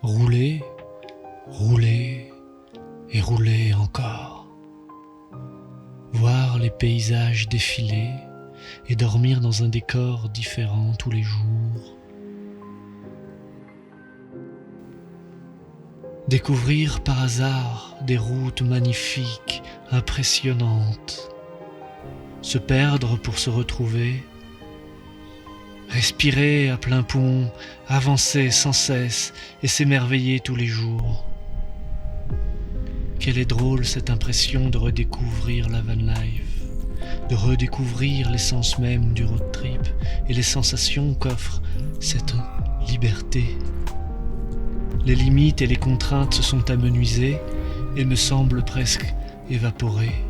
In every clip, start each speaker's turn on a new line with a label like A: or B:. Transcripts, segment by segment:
A: rouler, rouler et rouler encore. Voir les paysages défiler et dormir dans un décor différent tous les jours. Découvrir par hasard des routes magnifiques, impressionnantes. Se perdre pour se retrouver. Respirer à plein poumon, avancer sans cesse et s'émerveiller tous les jours. Quelle est drôle cette impression de redécouvrir la van life, de redécouvrir l'essence même du road trip et les sensations qu'offre cette liberté. Les limites et les contraintes se sont amenuisées et me semblent presque évaporées.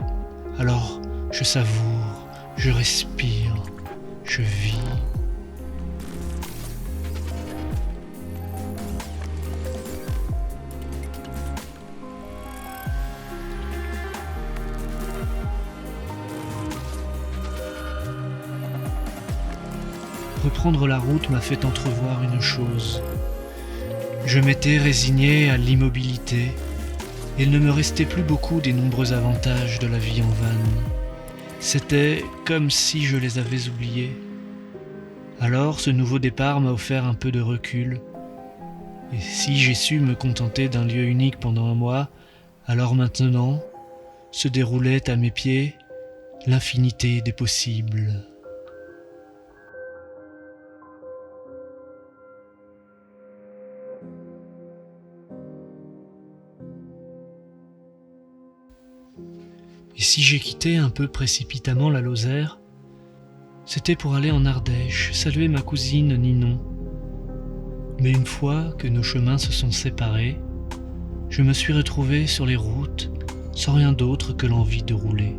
A: Alors je savoure, je respire, je vis. Reprendre la route m'a fait entrevoir une chose. Je m'étais résigné à l'immobilité. Il ne me restait plus beaucoup des nombreux avantages de la vie en van. C'était comme si je les avais oubliés. Alors ce nouveau départ m'a offert un peu de recul. Et si j'ai su me contenter d'un lieu unique pendant un mois, alors maintenant se déroulait à mes pieds l'infinité des possibles. Et si j'ai quitté un peu précipitamment la Lozère, c'était pour aller en Ardèche, saluer ma cousine Ninon. Mais une fois que nos chemins se sont séparés, je me suis retrouvé sur les routes sans rien d'autre que l'envie de rouler.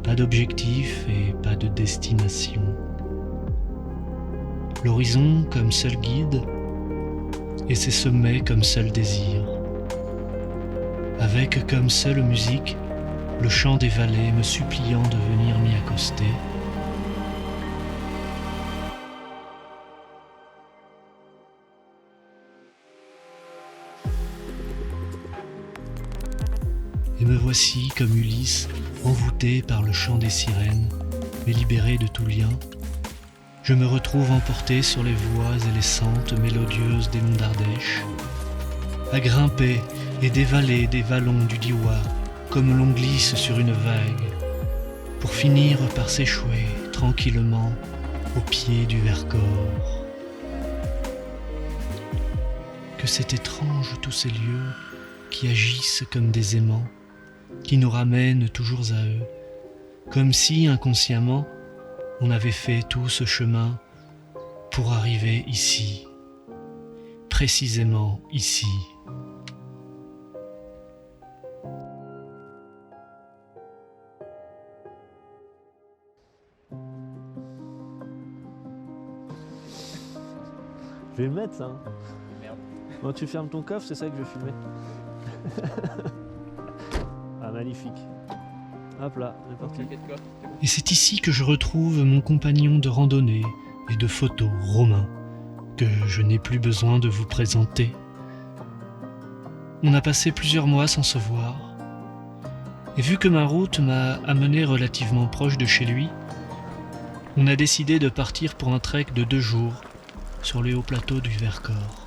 A: Pas d'objectif et pas de destination. L'horizon comme seul guide et ses sommets comme seul désir. Avec comme seule musique le chant des vallées me suppliant de venir m'y accoster. Et me voici comme Ulysse, envoûté par le chant des sirènes, mais libéré de tout lien. Je me retrouve emporté sur les voies et les sentes mélodieuses des monts d'Ardèche, à grimper et dévaler des vallons du Diois, comme l'on glisse sur une vague, pour finir par s'échouer tranquillement au pied du Vercors. Que c'est étrange tous ces lieux qui agissent comme des aimants, qui nous ramènent toujours à eux, comme si inconsciemment on avait fait tout ce chemin pour arriver ici, précisément ici.
B: Je vais le mettre ça.
C: Merde.
B: Bon, tu fermes ton coffre, c'est ça que je vais filmer. Ah, magnifique. Hop là, c'est parti.
A: Et c'est ici que je retrouve mon compagnon de randonnée et de photos, Romain, que je n'ai plus besoin de vous présenter. On a passé plusieurs mois sans se voir. Et vu que ma route m'a amené relativement proche de chez lui, on a décidé de partir pour un trek de 2 jours sur les hauts plateaux du Vercors.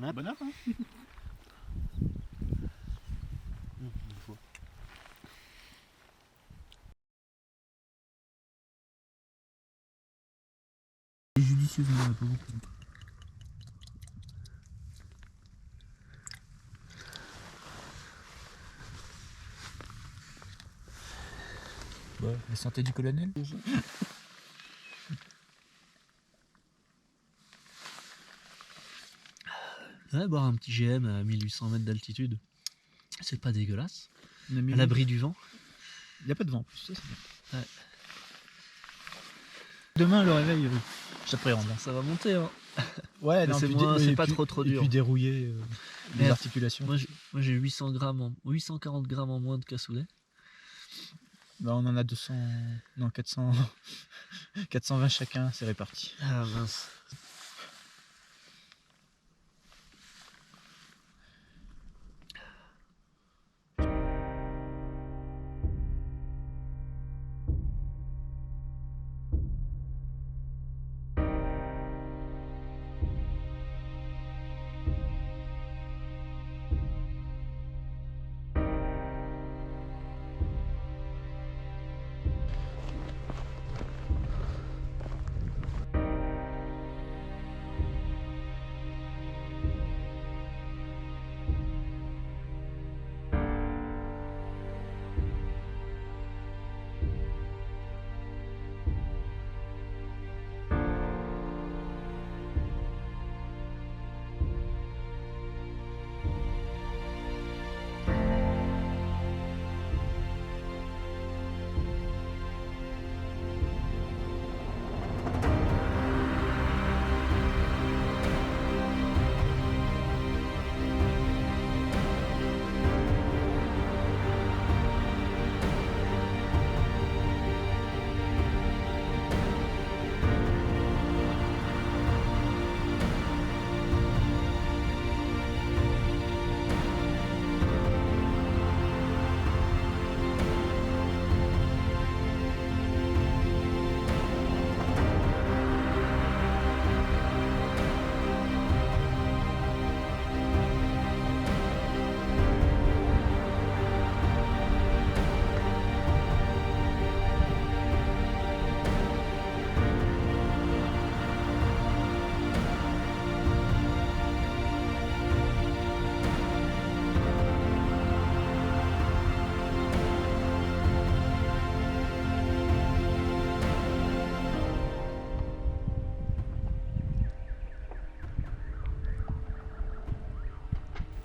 B: Bon app.
C: Bon app, hein. Judicieusement, pas beaucoup. Ouais, la santé du colonel.
B: Ouais, boire un petit GM à 1800 mètres d'altitude, c'est pas dégueulasse.
C: À
B: À l'abri du vent.
C: Il n'y a pas de vent en plus, ça c'est bien.
B: Ouais.
C: Demain, le réveil, j'appréhende.
B: Ça va monter, hein.
C: Ouais,
B: Mais
C: non,
B: c'est
C: puis
B: moins-
C: dé-
B: c'est
C: et
B: pas
C: puis-
B: trop
C: Et
B: dur.
C: puis dérouiller les
B: Merde.
C: articulations.
B: Moi j'ai 840 grammes en moins de cassoulet.
C: Bah, on en a 200, non 400, 420 chacun, c'est réparti.
B: Ah mince.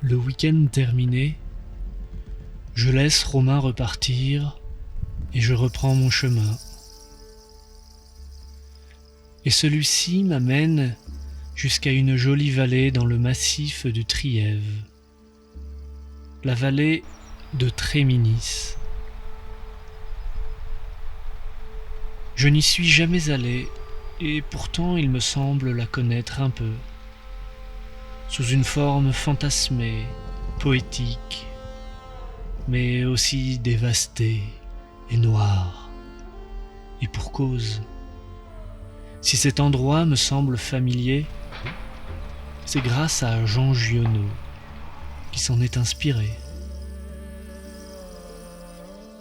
A: Le week-end terminé, je laisse Romain repartir et je reprends mon chemin. Et celui-ci m'amène jusqu'à une jolie vallée dans le massif du Trièves, la vallée de Tréminis. Je n'y suis jamais allé et pourtant il me semble la connaître un peu, sous une forme fantasmée, poétique, mais aussi dévastée et noire. Et pour cause. Si cet endroit me semble familier, c'est grâce à Jean Giono, qui s'en est inspiré.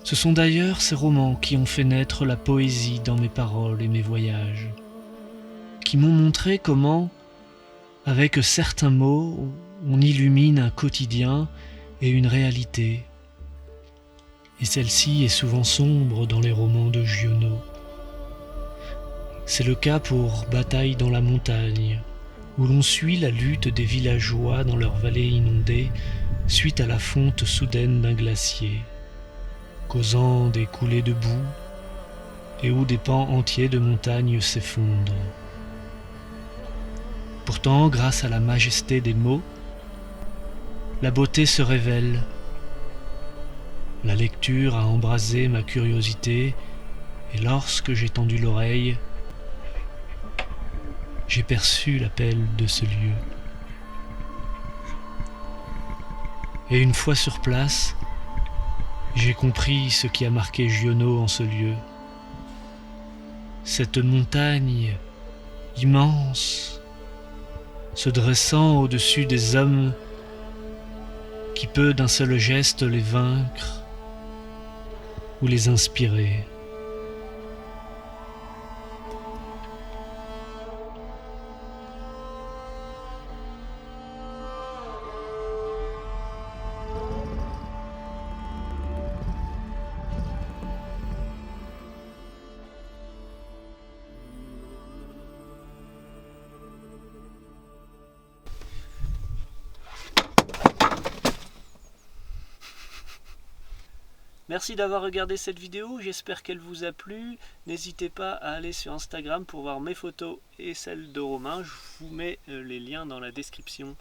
A: Ce sont d'ailleurs ces romans qui ont fait naître la poésie dans mes paroles et mes voyages, qui m'ont montré comment, avec certains mots, on illumine un quotidien et une réalité. Et celle-ci est souvent sombre dans les romans de Giono. C'est le cas pour Bataille dans la montagne, où l'on suit la lutte des villageois dans leur vallée inondée suite à la fonte soudaine d'un glacier, causant des coulées de boue et où des pans entiers de montagnes s'effondrent. Pourtant, grâce à la majesté des mots, la beauté se révèle. La lecture a embrasé ma curiosité et lorsque j'ai tendu l'oreille, j'ai perçu l'appel de ce lieu. Et une fois sur place, j'ai compris ce qui a marqué Giono en ce lieu. Cette montagne immense, se dressant au-dessus des hommes qui peut d'un seul geste les vaincre ou les inspirer.
D: Merci d'avoir regardé cette vidéo, j'espère qu'elle vous a plu. N'hésitez pas à aller sur Instagram pour voir mes photos et celles de Romain. Je vous mets les liens dans la description.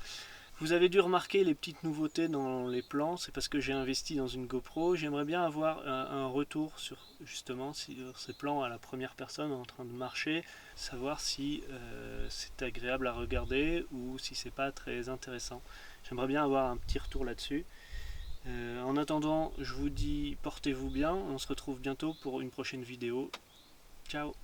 D: Vous avez dû remarquer les petites nouveautés dans les plans, c'est parce que j'ai investi dans une GoPro. J'aimerais bien avoir un retour sur justement sur ces plans à la première personne en train de marcher, savoir si c'est agréable à regarder ou si c'est pas très intéressant. J'aimerais bien avoir un petit retour là-dessus. En attendant, je vous dis portez-vous bien, on se retrouve bientôt pour une prochaine vidéo. Ciao!